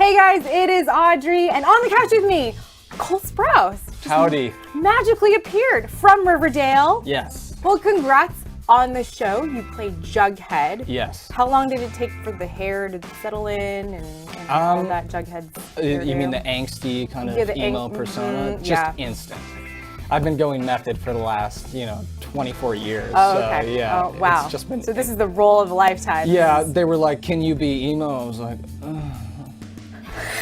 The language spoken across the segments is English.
Hey guys, it is Audrey, and on the couch with me, Cole Sprouse. Howdy. Magically appeared from Riverdale. Yes. Well, congrats on the show. You played Jughead. Yes. How long did it take for the hair to settle in and all that Jughead? You mean the angsty kind of emo persona? Just instant. I've been going method for the last, 24 years. Oh, so, okay. Yeah. Oh, wow. It's just been, so this is the role of a lifetime. Yeah, they were like, "Can you be emo?" I was like, ugh.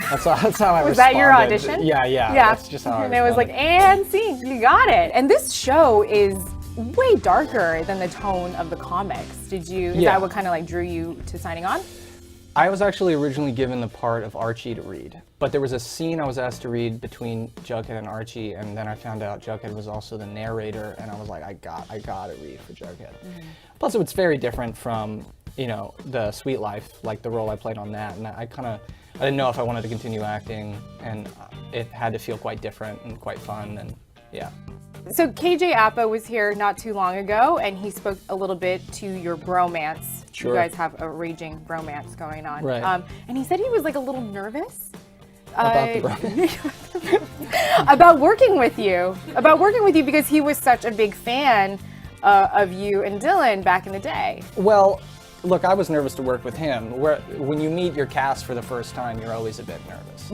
That's how I responded. Was that your audition? Yeah. That's just how I And it was like, and see, you got it. And this show is way darker than the tone of the comics. Is that what kind of drew you to signing on? I was actually originally given the part of Archie to read, but there was a scene I was asked to read between Jughead and Archie, and then I found out Jughead was also the narrator, and I was like, I got to read for Jughead. Plus, it's very different from, the Sweet Life, like the role I played on that, and I didn't know if I wanted to continue acting, and it had to feel quite different and quite fun, and yeah. So KJ Appa was here not too long ago, and he spoke a little bit to your bromance. Sure. You guys have a raging bromance going on. Right. And he said he was a little nervous. About the bromance? About working with you. Because he was such a big fan of you and Dylan back in the day. Well, look, I was nervous to work with him. When you meet your cast for the first time, you're always a bit nervous.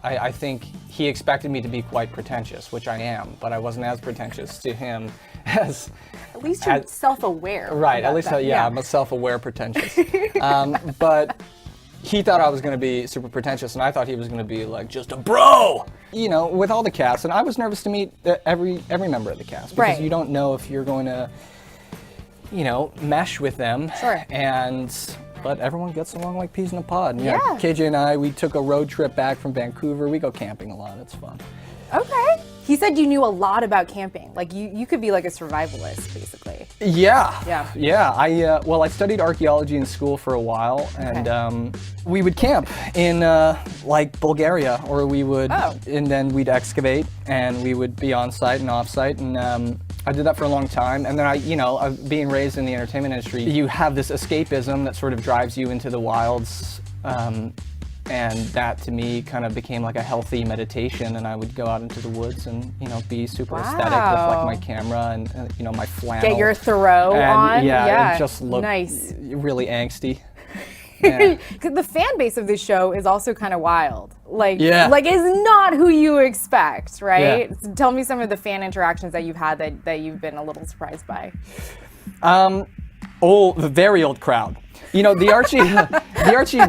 I think he expected me to be quite pretentious, which I am, but I wasn't as pretentious to him as... At least you're self-aware. Right, at least, I'm a self-aware pretentious. But he thought I was going to be super pretentious, and I thought he was going to be just a bro! With all the cast, and I was nervous to meet every member of the cast, because you don't know if you're going to mesh with them. Sure. But everyone gets along like peas in a pod. And KJ and I, we took a road trip back from Vancouver. We go camping a lot. It's fun. Okay. He said you knew a lot about camping. You could be a survivalist, basically. Yeah. I studied archaeology in school for a while, and we would camp in Bulgaria, or we would, and then we'd excavate, and we would be on site and off site, and I did that for a long time, and then being raised in the entertainment industry, you have this escapism that sort of drives you into the wilds, and that to me kind of became like a healthy meditation, and I would go out into the woods and be super aesthetic with my camera and my flannel. Get your Thoreau on. And just look really angsty. Because the fan base of this show is also kind of wild. Is not who you expect, right? Yeah. So tell me some of the fan interactions that you've had that you've been a little surprised by. The very old crowd. The Archie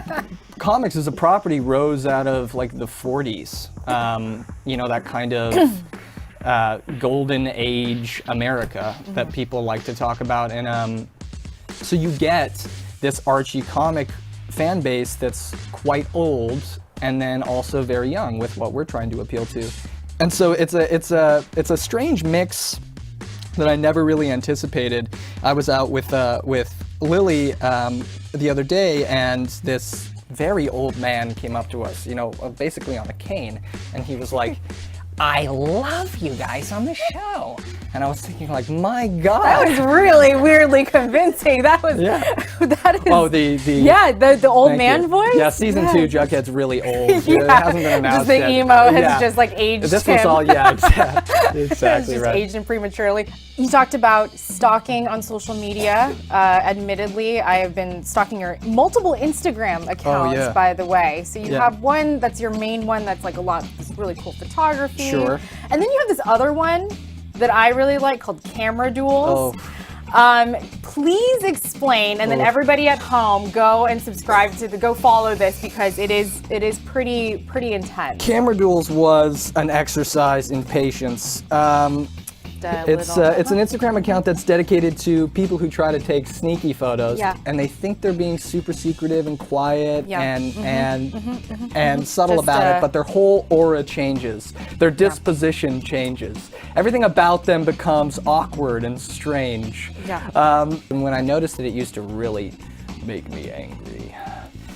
comics as a property rose out of the 40s. That kind of golden age America that people like to talk about, and so you get this Archie comic fan base that's quite old and then also very young with what we're trying to appeal to. And so it's a strange mix that I never really anticipated. I was out with Lily the other day, and this very old man came up to us, basically on a cane, and he was like, "I love you guys on the show." And I was thinking, my God. That was really weirdly convincing. That was, that is. Oh, the old man voice? Yeah, season 2, Jughead's really old. It hasn't been announced just the yet. emo has just aged This him. was all, exactly It's just right. aged him prematurely. You talked about stalking on social media. Admittedly, I have been stalking your multiple Instagram accounts, by the way. So you have one that's your main one that's a lot of this really cool photography. Sure. And then you have this other one that I really like called Camera Duels. Please explain, and then everybody at home go and subscribe to go follow this, because it is pretty intense. Camera Duels was an exercise in patience. It's an Instagram account that's dedicated to people who try to take sneaky photos, and they think they're being super secretive and quiet and subtle about it, but their whole aura changes. Their disposition changes. Everything about them becomes awkward and strange. And when I noticed it used to really make me angry.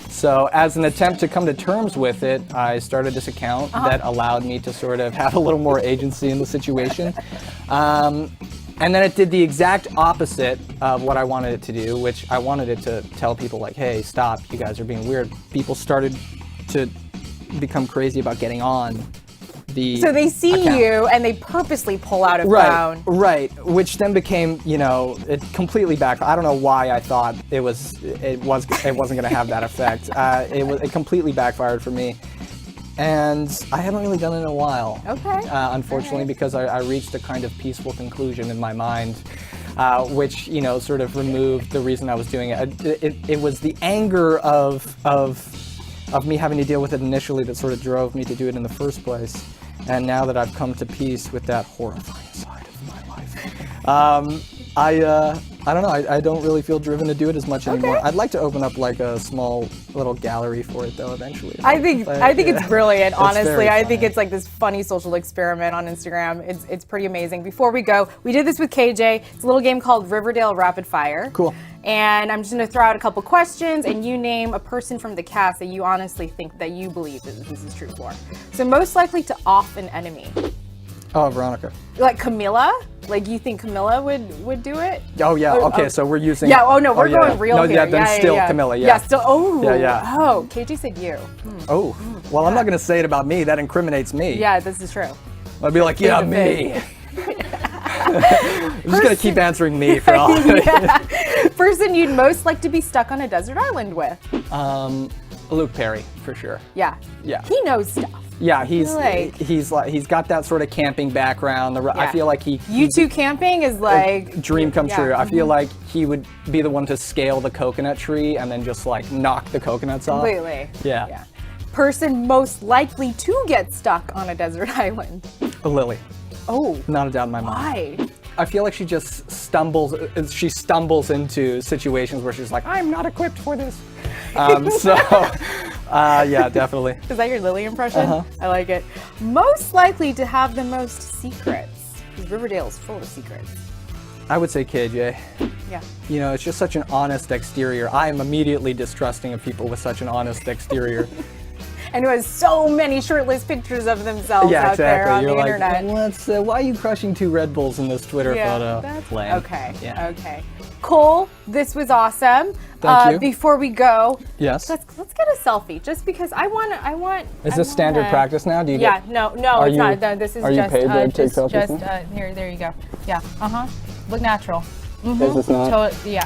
So as an attempt to come to terms with it, I started this account that allowed me to sort of have a little more agency in the situation. And then it did the exact opposite of what I wanted it to do, which I wanted it to tell people like, hey, stop, you guys are being weird. People started to become crazy about getting on the So they see account. you and they purposely pull out a Right, phone. right. Which then became, you know, it completely back. I don't know why I thought it wasn't going to have that effect. It completely backfired for me, and I haven't really done it in a while. Okay. Unfortunately, because I reached a kind of peaceful conclusion in my mind, which, you know, sort of removed the reason I was doing it. It was the anger of me having to deal with it initially that sort of drove me to do it in the first place. And now that I've come to peace with that horrifying side of my life, I don't know. I don't really feel driven to do it as much anymore. I'd like to open up like a small little gallery for it though eventually. I think it's brilliant. Honestly, very I think funny. it's like this funny social experiment on Instagram. It's pretty amazing. Before we go, we did this with KJ. It's a little game called Riverdale Rapid Fire. Cool. And I'm just going to throw out a couple questions, and you name a person from the cast that you honestly think that you believe that this is true for. So most likely to off an enemy. Oh, Veronica. Like Camilla? Like you think Camilla would do it? Oh yeah. Okay, so we're using. Yeah. Oh no, we're going real no, here. Yeah, then still Camilla. Yeah. Yeah. Still. Oh. Yeah. Oh, KJ said you. Oh. Well, I'm not gonna say it about me. That incriminates me. Yeah, this is true. I'd be like, yeah, me. I'm just gonna keep answering me for all. Person you'd most like to be stuck on a desert island with. Luke Perry for sure. Yeah. Yeah. He knows stuff. Yeah, he's Like- he's got that sort of camping background. I feel like You two camping is like dream come yeah. true. I feel like he would be the one to scale the coconut tree and then just like knock the coconuts off. Completely. Yeah. Person most likely to get stuck on a desert island. Lily. Oh. Not a doubt in my mind. Why? I feel like she just stumbles into situations where she's like, I'm not equipped for this. Yeah, definitely. Is that your Lily impression? I like it. Most likely to have the most secrets. Because Riverdale is full of secrets. I would say KJ. Yeah. You know, it's just such an honest exterior. I am immediately distrusting of people with such an honest exterior. And who has so many shirtless pictures of themselves Yeah, out there on exactly. You're the like, internet. why are you crushing 2 Red Bulls in this Twitter photo? That's Lame. okay. Yeah. Okay. Cole, this was awesome. Thank you. Before we go, Yes. let's get a selfie, just because I want. Is this standard practice now? Do you Yeah. get? No, Are it's you- not. No, this is are you just paid to take just selfies now? here. There you go. Yeah. Look natural. Is this not? Yeah.